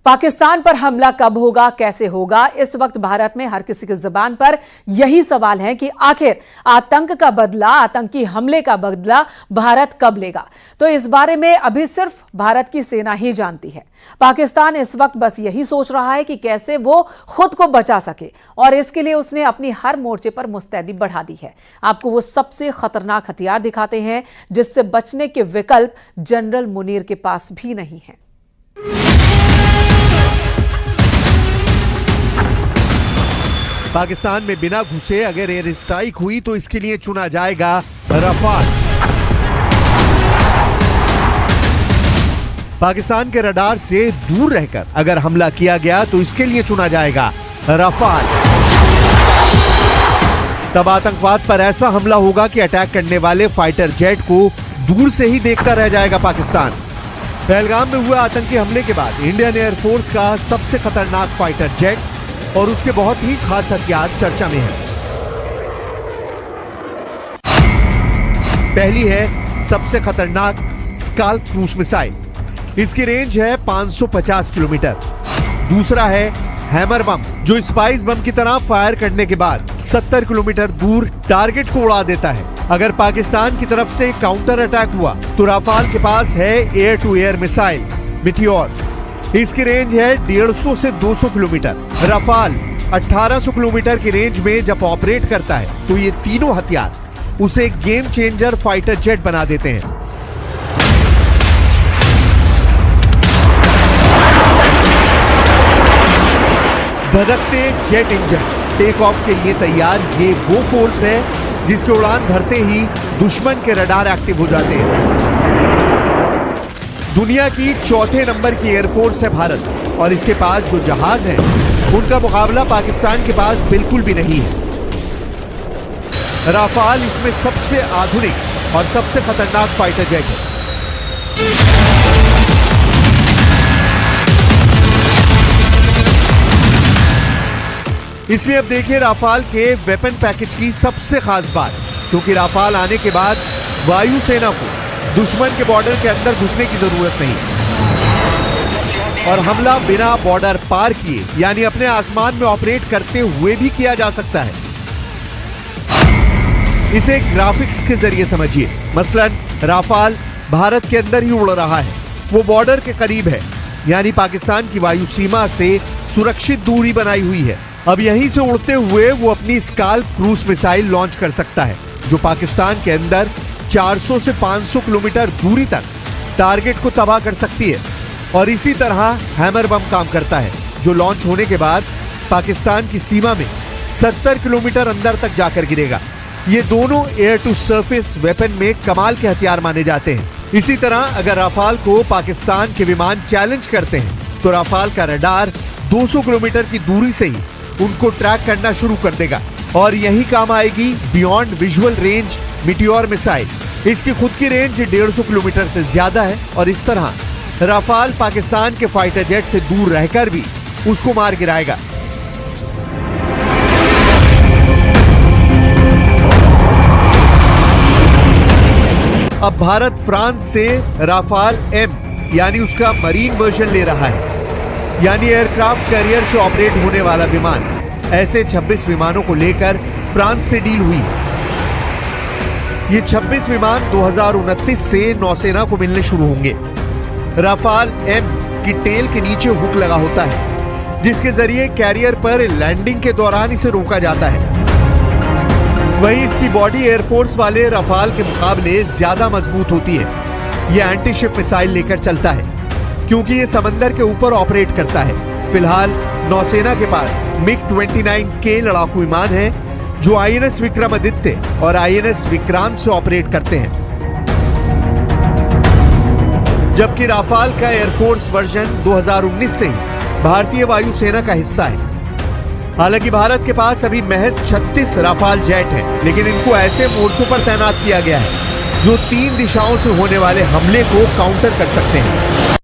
पाकिस्तान पर हमला कब होगा, कैसे होगा? इस वक्त भारत में हर किसी की जुबान पर यही सवाल है कि आखिर आतंक का बदला, आतंकी हमले का बदला भारत कब लेगा। तो इस बारे में अभी सिर्फ भारत की सेना ही जानती है। पाकिस्तान इस वक्त बस यही सोच रहा है कि कैसे वो खुद को बचा सके, और इसके लिए उसने अपनी हर मोर्चे पर मुस्तैदी बढ़ा दी है। आपको वो सबसे खतरनाक हथियार दिखाते हैं जिससे बचने के विकल्प जनरल मुनीर के पास भी नहीं है। पाकिस्तान में बिना घुसे अगर एयर स्ट्राइक हुई तो इसके लिए चुना जाएगा रफाल। पाकिस्तान के रडार से दूर रहकर अगर हमला किया गया तो इसके लिए चुना जाएगा रफाल। तब आतंकवाद पर ऐसा हमला होगा कि अटैक करने वाले फाइटर जेट को दूर से ही देखता रह जाएगा पाकिस्तान। पहलगाम में हुए आतंकी हमले के बाद इंडियन एयरफोर्स का सबसे खतरनाक फाइटर जेट और उसके बहुत ही खास हथियार चर्चा में है। पहली है सबसे खतरनाक स्काल्प क्रूज मिसाइल। इसकी रेंज है 550 किलोमीटर। दूसरा है हैमर बम, जो स्पाइस बम की तरह फायर करने के बाद 70 किलोमीटर दूर टारगेट को उड़ा देता है। अगर पाकिस्तान की तरफ से काउंटर अटैक हुआ तो राफाल के पास है air to air missile Meteor. इसकी रेंज है 150 से 200 किलोमीटर। राफाल 1800 किलोमीटर की रेंज में जब ऑपरेट करता है तो ये तीनों हथियार उसे गेम चेंजर फाइटर जेट बना देते हैं। धधकते जेट इंजन टेक ऑफ के लिए तैयार। ये वो फोर्स है जिसके उड़ान भरते ही दुश्मन के रडार एक्टिव हो जाते हैं। दुनिया की चौथे नंबर की एयरफोर्स है भारत, और इसके पास जो जहाज हैं उनका मुकाबला पाकिस्तान के पास बिल्कुल भी नहीं है। राफाल इसमें सबसे आधुनिक और सबसे खतरनाक फाइटर जेट है। इसलिए अब देखिए राफाल के वेपन पैकेज की सबसे खास बात, क्योंकि राफाल आने के बाद वायुसेना को दुश्मन के बॉर्डर के अंदर घुसने की जरूरत नहीं और हमला बिना बॉर्डर पार किए यानी अपने आसमान में ऑपरेट करते हुए भी किया जा सकता है। इसे ग्राफिक्स के जरिए समझिए। मसलन राफाल भारत के अंदर ही उड़ रहा है, वो बॉर्डर के करीब है, यानी पाकिस्तान की वायु सीमा से सुरक्षित दूरी बनाई हुई है। अब यहीं से उड़ते हुए वो अपनी स्काल्प क्रूज मिसाइल लॉन्च कर सकता है, जो पाकिस्तान के अंदर 400 से 500 किलोमीटर दूरी तक टारगेट को तबाह कर सकती है। और इसी तरह हैमर बम काम करता है, जो लॉन्च होने के बाद पाकिस्तान की सीमा में 70 किलोमीटर अंदर तक जाकर गिरेगा। ये दोनों एयर टू सरफेस वेपन में कमाल के हथियार माने जाते हैं। इसी तरह अगर राफाल को पाकिस्तान के विमान चैलेंज करते हैं तो राफाल का रडार 200 किलोमीटर की दूरी से ही उनको ट्रैक करना शुरू कर देगा। और यही काम आएगी beyond visual range meteor missile. इसकी खुद की रेंज 150 किलोमीटर से ज्यादा है, और इस तरह राफाल पाकिस्तान के फाइटर जेट से दूर रहकर भी उसको मार गिराएगा। अब भारत फ्रांस से राफाल एम यानी उसका मरीन वर्जन ले रहा है, यानी एयरक्राफ्ट कैरियर से ऑपरेट होने वाला विमान। ऐसे 26 विमानों को लेकर फ्रांस से डील हुई। ये 26 विमान 2029 से नौसेना को मिलने शुरू होंगे। राफाल एम की टेल के नीचे हुक लगा होता है, जिसके जरिए कैरियर पर लैंडिंग के दौरान इसे रोका जाता है। वहीं इसकी बॉडी एयरफोर्स वाले राफाल के मुकाबले ज्यादा मजबूत होती है। यह एंटीशिप मिसाइल लेकर चलता है, क्योंकि ये समंदर के ऊपर ऑपरेट करता है। फिलहाल नौसेना के पास MiG-29K लड़ाकू विमान है, जो INS विक्रमादित्य और INS विक्रांत से ऑपरेट करते हैं, जबकि राफाल का एयरफोर्स वर्जन 2019 से ही भारतीय वायुसेना का हिस्सा है। हालांकि भारत के पास अभी महज 36 राफाल जेट हैं, लेकिन इनको ऐसे मोर्चों पर तैनात किया गया है जो 3 दिशाओं से होने वाले हमले को काउंटर कर सकते हैं।